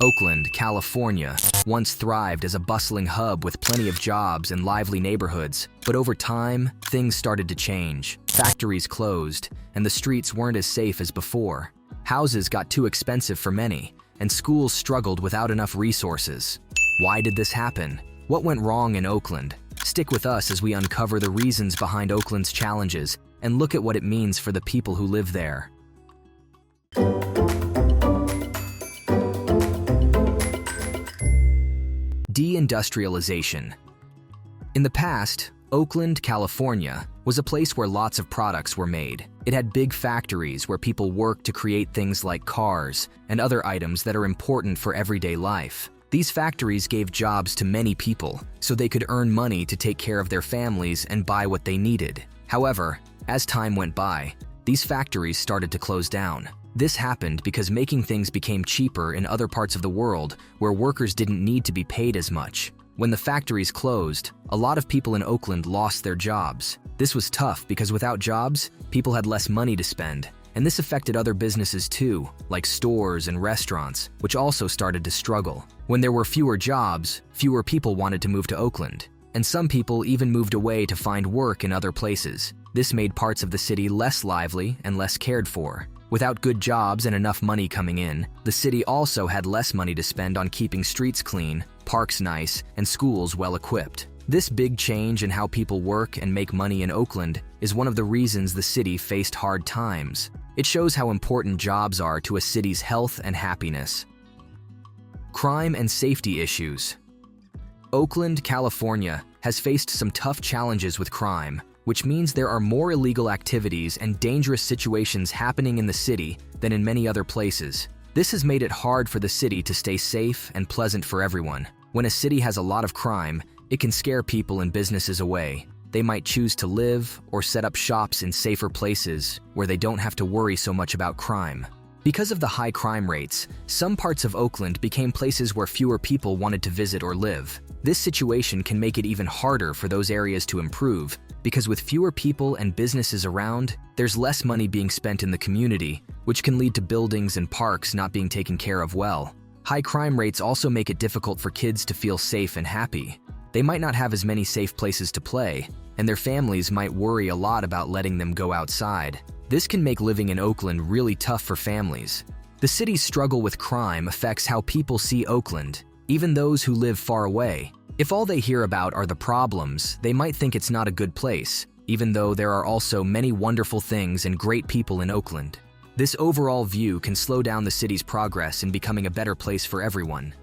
Oakland, California, once thrived as a bustling hub with plenty of jobs and lively neighborhoods, but over time, things started to change. Factories closed, and the streets weren't as safe as before. Houses got too expensive for many, and schools struggled without enough resources. Why did this happen? What went wrong in Oakland? Stick with us as we uncover the reasons behind Oakland's challenges and look at what it means for the people who live there. Deindustrialization. In the past, Oakland, California, was a place where lots of products were made. It had big factories where people worked to create things like cars and other items that are important for everyday life. These factories gave jobs to many people, so they could earn money to take care of their families and buy what they needed. However, as time went by, these factories started to close down. This happened because making things became cheaper in other parts of the world where workers didn't need to be paid as much. When the factories closed, a lot of people in Oakland lost their jobs. This was tough because without jobs, people had less money to spend. And this affected other businesses too, like stores and restaurants, which also started to struggle. When there were fewer jobs, fewer people wanted to move to Oakland. And some people even moved away to find work in other places. This made parts of the city less lively and less cared for. Without good jobs and enough money coming in, the city also had less money to spend on keeping streets clean, parks nice, and schools well-equipped. This big change in how people work and make money in Oakland is one of the reasons the city faced hard times. It shows how important jobs are to a city's health and happiness. Crime and safety issues. Oakland, California, has faced some tough challenges with crime, which means there are more illegal activities and dangerous situations happening in the city than in many other places. This has made it hard for the city to stay safe and pleasant for everyone. When a city has a lot of crime, it can scare people and businesses away. They might choose to live or set up shops in safer places where they don't have to worry so much about crime. Because of the high crime rates, some parts of Oakland became places where fewer people wanted to visit or live. This situation can make it even harder for those areas to improve, because with fewer people and businesses around, there's less money being spent in the community, which can lead to buildings and parks not being taken care of well. High crime rates also make it difficult for kids to feel safe and happy. They might not have as many safe places to play, and their families might worry a lot about letting them go outside. This can make living in Oakland really tough for families. The city's struggle with crime affects how people see Oakland, even those who live far away. If all they hear about are the problems, they might think it's not a good place, even though there are also many wonderful things and great people in Oakland. This overall view can slow down the city's progress in becoming a better place for everyone.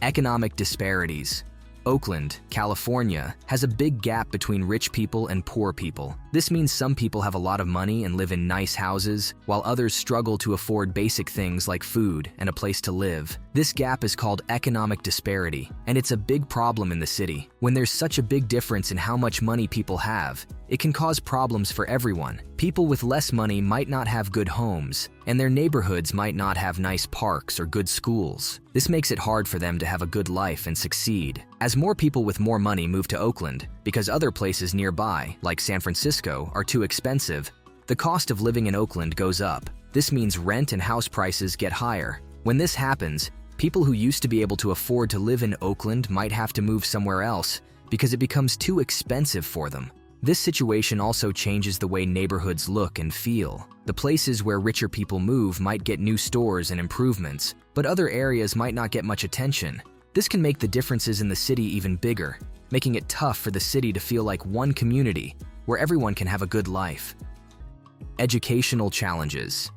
Economic disparities. Oakland, California, has a big gap between rich people and poor people. This means some people have a lot of money and live in nice houses, while others struggle to afford basic things like food and a place to live. This gap is called economic disparity, and it's a big problem in the city. When there's such a big difference in how much money people have, it can cause problems for everyone. People with less money might not have good homes, and their neighborhoods might not have nice parks or good schools. This makes it hard for them to have a good life and succeed. As more people with more money move to Oakland, because other places nearby, like San Francisco, are too expensive, the cost of living in Oakland goes up. This means rent and house prices get higher. When this happens, people who used to be able to afford to live in Oakland might have to move somewhere else because it becomes too expensive for them. This situation also changes the way neighborhoods look and feel. The places where richer people move might get new stores and improvements, but other areas might not get much attention. This can make the differences in the city even bigger, making it tough for the city to feel like one community where everyone can have a good life. Educational challenges.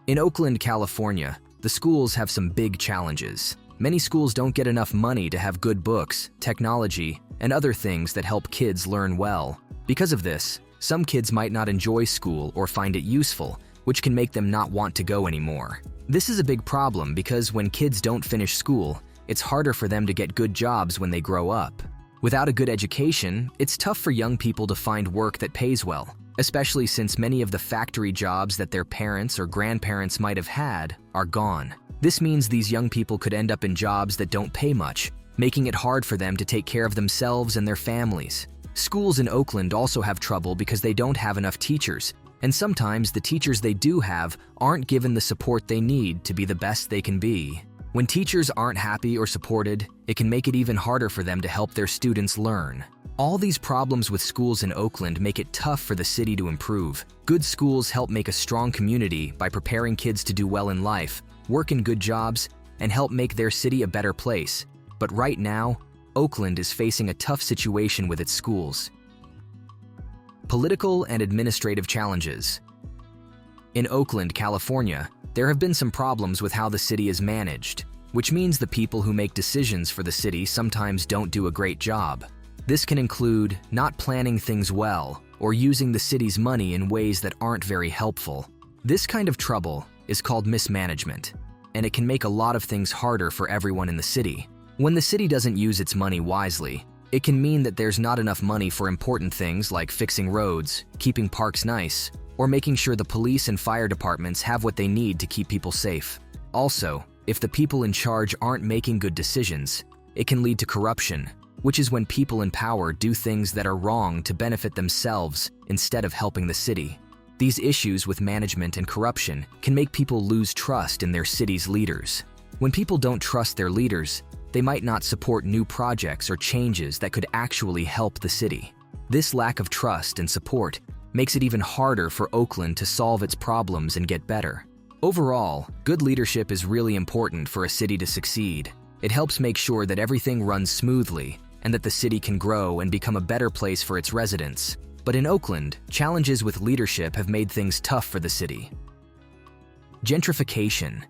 In Oakland, California, the schools have some big challenges. Many schools don't get enough money to have good books, technology, and other things that help kids learn well. Because of this, some kids might not enjoy school or find it useful, which can make them not want to go anymore. This is a big problem because when kids don't finish school, it's harder for them to get good jobs when they grow up. Without a good education, it's tough for young people to find work that pays well, especially since many of the factory jobs that their parents or grandparents might have had are gone. This means these young people could end up in jobs that don't pay much, making it hard for them to take care of themselves and their families. Schools in Oakland also have trouble because they don't have enough teachers, and sometimes the teachers they do have aren't given the support they need to be the best they can be. When teachers aren't happy or supported, it can make it even harder for them to help their students learn. All these problems with schools in Oakland make it tough for the city to improve. Good schools help make a strong community by preparing kids to do well in life, work in good jobs, and help make their city a better place. But right now, Oakland is facing a tough situation with its schools. Political and administrative challenges. In Oakland, California, there have been some problems with how the city is managed, which means the people who make decisions for the city sometimes don't do a great job. This can include not planning things well or using the city's money in ways that aren't very helpful. This kind of trouble is called mismanagement, and it can make a lot of things harder for everyone in the city. When the city doesn't use its money wisely, it can mean that there's not enough money for important things like fixing roads, keeping parks nice, or making sure the police and fire departments have what they need to keep people safe. Also, if the people in charge aren't making good decisions, it can lead to corruption, which is when people in power do things that are wrong to benefit themselves instead of helping the city. These issues with management and corruption can make people lose trust in their city's leaders. When people don't trust their leaders, they might not support new projects or changes that could actually help the city. This lack of trust and support makes it even harder for Oakland to solve its problems and get better. Overall, good leadership is really important for a city to succeed. It helps make sure that everything runs smoothly and that the city can grow and become a better place for its residents. But in Oakland, challenges with leadership have made things tough for the city. Gentrification.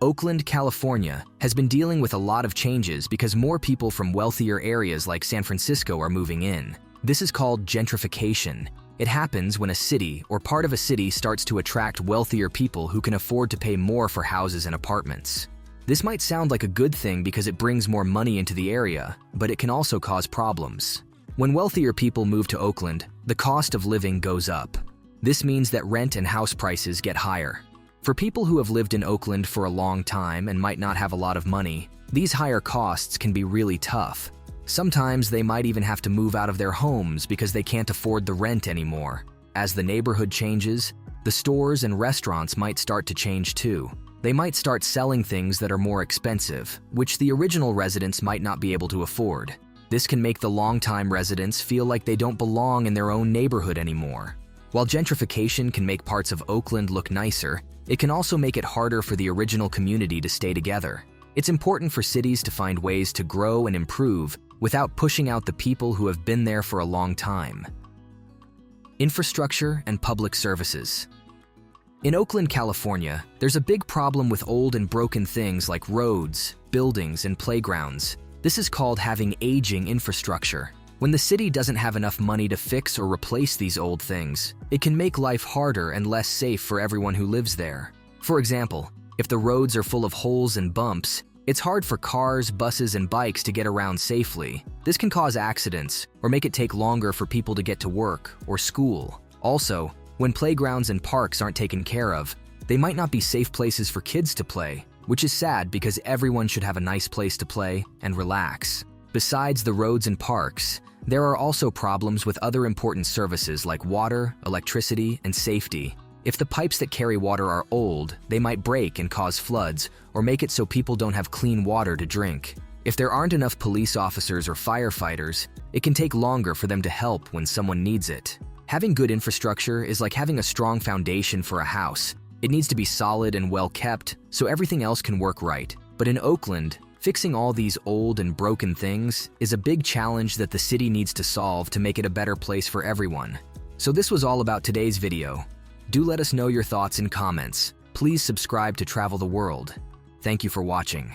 Oakland, California, has been dealing with a lot of changes because more people from wealthier areas like San Francisco are moving in. This is called gentrification. It happens when a city or part of a city starts to attract wealthier people who can afford to pay more for houses and apartments. This might sound like a good thing because it brings more money into the area, but it can also cause problems. When wealthier people move to Oakland, the cost of living goes up. This means that rent and house prices get higher. For people who have lived in Oakland for a long time and might not have a lot of money, these higher costs can be really tough. Sometimes they might even have to move out of their homes because they can't afford the rent anymore. As the neighborhood changes, the stores and restaurants might start to change too. They might start selling things that are more expensive, which the original residents might not be able to afford. This can make the longtime residents feel like they don't belong in their own neighborhood anymore. While gentrification can make parts of Oakland look nicer, it can also make it harder for the original community to stay together. It's important for cities to find ways to grow and improve without pushing out the people who have been there for a long time. Infrastructure and public services. In Oakland, California, there's a big problem with old and broken things like roads, buildings, and playgrounds. This is called having aging infrastructure. When the city doesn't have enough money to fix or replace these old things, it can make life harder and less safe for everyone who lives there. For example, if the roads are full of holes and bumps, it's hard for cars, buses, and bikes to get around safely. This can cause accidents or make it take longer for people to get to work or school. Also, when playgrounds and parks aren't taken care of, they might not be safe places for kids to play, which is sad because everyone should have a nice place to play and relax. Besides the roads and parks, there are also problems with other important services like water, electricity, and safety. If the pipes that carry water are old, they might break and cause floods or make it so people don't have clean water to drink. If there aren't enough police officers or firefighters, it can take longer for them to help when someone needs it. Having good infrastructure is like having a strong foundation for a house. It needs to be solid and well kept so everything else can work right. But in Oakland, fixing all these old and broken things is a big challenge that the city needs to solve to make it a better place for everyone. So this was all about today's video. Do let us know your thoughts in comments. Please subscribe to Travel the World. Thank you for watching.